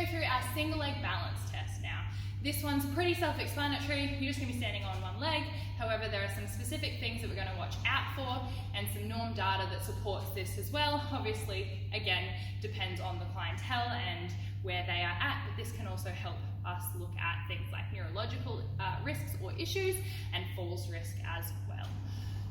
through our single leg balance test now. This one's pretty self-explanatory. You're just going to be standing on one leg. However, there are some specific things that we're going to watch out for and some norm data that supports this as well. Obviously, again, depends on the clientele and where they are at, but this can also help us look at things like neurological risks or issues and falls risk as well.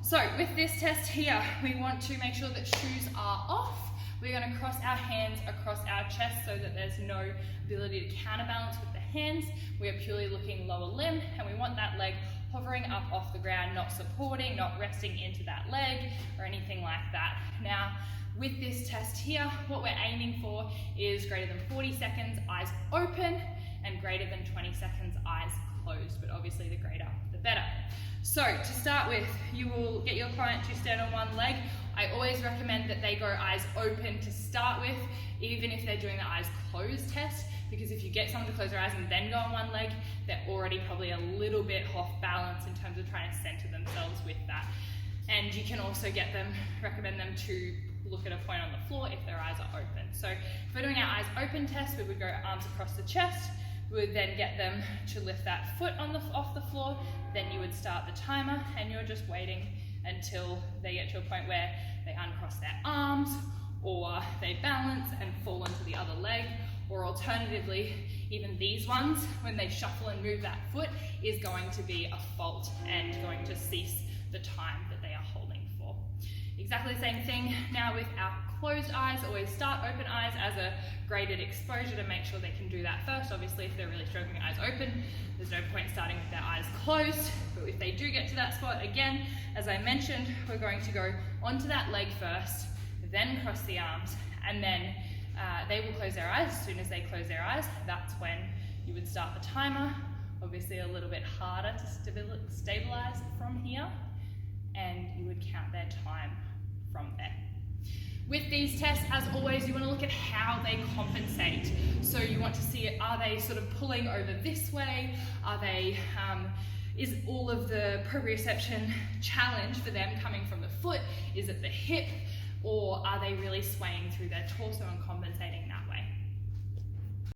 So with this test here, we want to make sure that shoes are off. We're going to cross our hands across our chest so that there's no ability to counterbalance with the hands. We are purely looking lower limb, and we want that leg hovering up off the ground, not supporting, not resting into that leg or anything like that. Now, with this test here, what we're aiming for is greater than 40 seconds, eyes open, and greater than 20 seconds, eyes closed, but obviously the greater, the better. So to start with, you will get your client to stand on one leg. I always recommend that they go eyes open to start with, even if they're doing the eyes closed test, because if you get someone to close their eyes and then go on one leg, they're already probably a little bit off balance in terms of trying to center themselves with that. And you can also recommend them to look at a point on the floor if their eyes are open. So if we're doing our eyes open test, we would go arms across the chest. We would then get them to lift that foot off the floor. Then you would start the timer, and you're just waiting until they get to a point where they uncross their arms, or they balance and fall onto the other leg, or alternatively, even these ones, when they shuffle and move that foot, is going to be a fault and going to cease the time that they are holding for. Exactly the same thing now with our closed eyes. Always start open eyes as a graded exposure to make sure they can do that first. Obviously, if they're really struggling eyes open, there's no point starting with their eyes closed. But if they do get to that spot, again, as I mentioned, we're going to go onto that leg first, then cross the arms, and then they will close their eyes. As soon as they close their eyes, that's when you would start the timer. Obviously a little bit harder to stabilize from here, and you would count their time from there. With these tests, as always, you want to look at how they compensate. So you want to see, are they sort of pulling over this way? Are they, is all of the proprioception challenge for them coming from the foot? Is it the hip? Or are they really swaying through their torso and compensating that